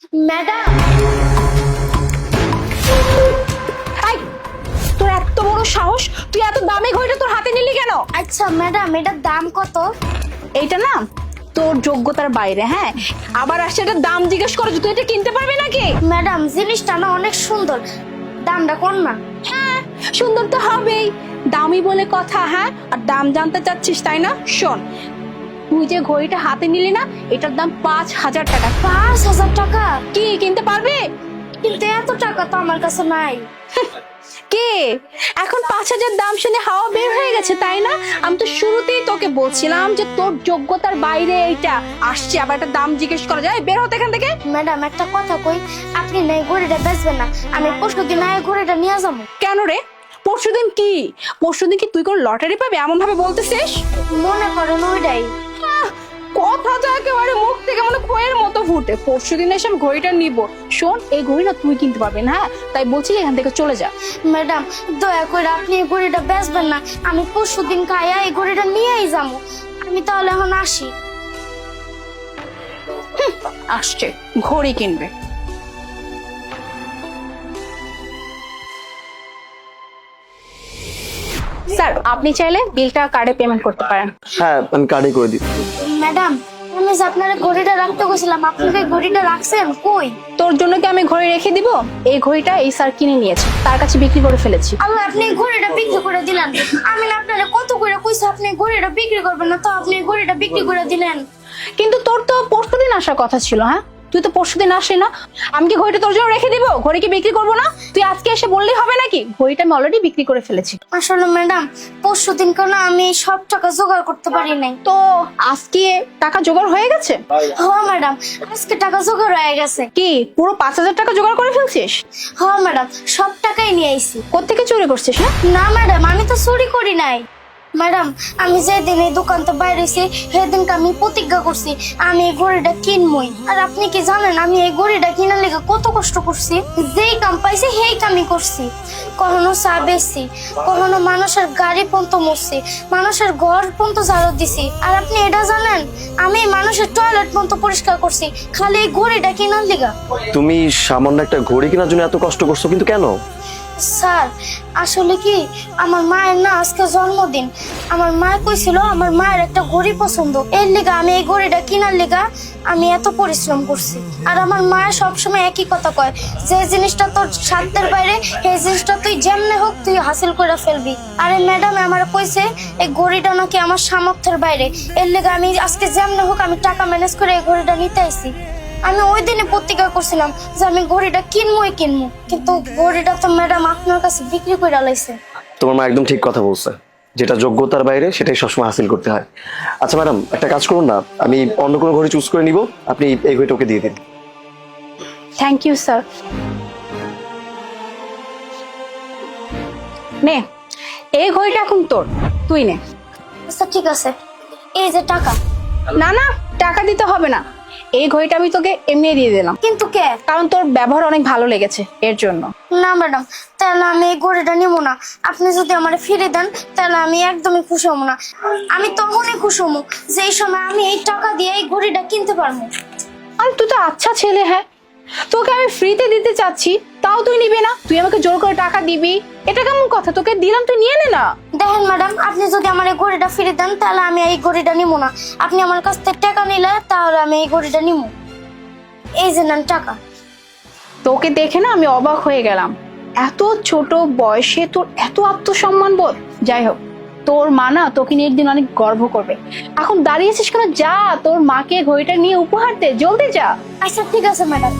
Madam, এই, তোর এত বড় সাহস, তুই এত দামি ঘড়িটা তোর হাতে নিলি কেন? আচ্ছা ম্যাডাম, এটার দাম কত? এইটা না তোর যোগ্যতার বাইরে। হ্যাঁ, আবার আসছে এটা দাম জিজ্ঞেস করো, তুই এটা কিনতে পারবি নাকি? ম্যাডাম, জিনিসটা না অনেক সুন্দর, দামটা কোন না? হ্যাঁ, সুন্দর তো হবেই, দামি বলে কথা। হ্যাঁ, আর দাম জানতে চাচ্ছিস তাই না? শোন, তুই যে ঘড়িটা হাতে নিলি না, এটার দাম 5,000 টাকা। 5,000 টাকা? কি কিনতে পারবি? কিন্তু এত টাকা তো আমার কাছে নাই। কে এখন 5,000 দাম শুনে হাওয়া বের হয়ে গেছে তাই না? আমি তো শুরুতেই তোকে বলছিলাম যে তোর যোগ্যতার বাইরে এইটা আসছে, আবার একটা দাম জিজ্ঞেস করা যায়। বের হতে এখান থেকে। ম্যাডাম, একটা কথা কই, আপনি না এই ঘড়িটা বেচবেন না, আমি পরশুদিন এই ঘড়িটা নিয়ে যাবো। কেন রে? পরশুদিন কি? পরশুদিন কি তুই কোন লটারি পাবি এমন ভাবে বলতেছিস? মনে করেন ওইটাই। কথা তো একেবারে মুখ থেকে মানে খয়ের মতো ফুটে। পরশুদিন এসে আমি ঘড়িটা নিব। শোন, এই ঘড়ি না তুই কিনতে পারবি না, হ্যাঁ? তাই বলছি এখান থেকে চলে যা। ম্যাডাম, দয়া করে আপনি এই ঘড়িটা বেচবেন না, আমি পরশুদিন খাইয়া এই ঘড়িটা নিয়েই যাবো। আমি তাহলে এখন আসি। আসছে ঘড়ি কিনবে। স্যার, আপনি চাইলে বিলটা কার্ডে পেমেন্ট করতে পারেন। হ্যাঁ, আমি কার্ডে করে দিই। ম্যাডাম, আমি যে আপনার ঘড়িটা রাখতে গেছিলাম, আপনি কি ঘড়িটা রাখছেন কই? তোর জন্য কি আমি ঘড়ি রেখে দিব? এই ঘড়িটা এই স্যার কিনে নিয়েছে, তার কাছে বিক্রি করে ফেলেছি। আল্লাহ, আপনি এই ঘড়িটা বিক্রি করে দিলেন। আমি না আপনারা কত করে কইছি আপনি এই ঘড়িটা বিক্রি করবেন না, তো আপনি এই ঘড়িটা বিক্রি করে দিলেন। কিন্তু তোর তো পরশুদিন আসার কথা ছিল। হ্যাঁ, তুই তো পরশুদিন আসি না। আমি কি ঘড়িটা তোর জন্য রেখে দিব? ঘড়ি কি বিক্রি করবো না? তুই আজকে এসে বললেই হবে নাকি? ঘড়িটা আমি অলরেডি বিক্রি করে ফেলেছি। আসলে ম্যাডাম, পরশুদিন কেন আমি সব টাকা জোগাড় করতে পারি নাই। তো আজকে টাকা জোগাড় হয়ে গেছে? হ্যাঁ ম্যাডাম, আজকে টাকা জোগাড় হয়ে গেছে। কি পুরো 5,000 টাকা জোগাড় করে ফেলছিস? হ্যাঁ ম্যাডাম, সব টাকাই নিয়ে আইছি। কোত্থেকে চুরি করছিস? হ্যাঁ, না ম্যাডাম, আমি তো চুরি করি নাই। ম্যাডাম, আমি যেদিন এই দোকান তো বাইরে হয়েছি সেদিনকে আমি প্রতিজ্ঞা করছি আমি এই ঘড়িটা কিনবই। আর আপনি কি জানেন আমি এই ঘড়িটা কেনার লেগে কত কষ্ট করছি? যেই কাম পাইছি সেই কামই করছি। কখনো চা বেচছি, কখনো মানুষের গাড়ি পর্যন্ত মুছছি, মানুষের ঘর পর্যন্ত ঝাড়ু দিছি। আর আপনি এটা জানেন আমি মানুষের টয়লেট পর্যন্ত পরিষ্কার করছি খালি এই ঘড়িটা কেনার লেগে। তুমি সামান্য একটা ঘড়ি কেনার জন্য এত কষ্ট করছো, কিন্তু কেন? স্যার, আসলে কি আমার মায়ের না আজকে জন্মদিন। আমার মা কইছিল আমার মায়ের একটা ঘড়ি পছন্দ, এর লিগা আমি এই ঘড়িটা কেনার লিগা আমি এত পরিশ্রম করছি। আর আমার মায়ের সবসময় একই কথা কয়, যে জিনিসটা তোর সাধ্যের বাইরে সেই জিনিসটা তুই যেমনে হোক তুই হাসিল করে ফেলবি। আরে ম্যাডাম, আমার কইছে এই ঘড়িটা নাকি আমার সামর্থ্যের বাইরে, এর লিগা আমি আজকে যেমনে হোক আমি টাকা ম্যানেজ করে এই ঘড়িটা নিতে আইছি। আমি ওই দিনে প্রতিজ্ঞা করছিলাম যে আমি ঘড়িটা কিনবই কিনবো, কিন্তু ঘড়িটা তো ম্যাডাম আপনার কাছে বিক্রি করে লাইছে। তোমার মা একদম ঠিক কথা বলছে, যেটা যোগ্যতার বাইরে সেটাই সবসময় হাসিল করতে হয়। আচ্ছা ম্যাডাম, একটা কাজ করুন না, আমি অন্য কোনো ঘড়ি চুজ করে নিব, আপনি এই ঘড়িটা ওকে দিয়ে দিন। Thank you sir. নে, এই ঘড়িটা এখন তোর, তুই নে। আচ্ছা ঠিক আছে, এই যে টাকা। না না, টাকা দিতে হবে না, এই ঘড়িটা আমি তোকে এমনি দিয়ে দিলাম। কিন্তু কে? কারণ তোর ব্যবহার অনেক ভালো লেগেছে এর জন্য। না ম্যাডাম, তাহলে আমি এই ঘড়িটা নিব না। আপনি যদি আমার ফিরে দেন তাহলে আমি একদমই খুশি হব না। আমি তখনই খুশি হব যেই সময় আমি এই টাকা দিয়ে এই ঘড়িটা কিনতে পারবো। আর তুই তো আচ্ছা ছেলে। হ্যাঁ, তোকে আমি ফ্রিতে দিতে চাচ্ছি, তাও তুই নিবি না। তুই আমাকে জোর করে টাকা দিবি, এটা কেমন কথা? তোকে দিলাম, তুই নিয়ে নে না। দেখেন ম্যাডাম, আপনি যদি আমার এই ঘড়িটা ফিরে দেন তাহলে আমি এই ঘড়িটা নিব না। আপনি আমার কাছ থেকে টাকা নিলে তাহলে আমি এই ঘড়িটা নিব। এই যে নেন টাকা। তোকে দেখে না আমি অবাক হয়ে গেলাম, এত ছোট বয়সে তোর এত আত্মসম্মান বোধ। যাই হোক, তোর মা না তোকে নিয়ে একদিন অনেক গর্ব করবে। এখন দাঁড়িয়েছিস কেন? যা, তোর মাকে ঘড়িটা নিয়ে উপহার দে, জলদি যা। আচ্ছা ঠিক আছে ম্যাডাম।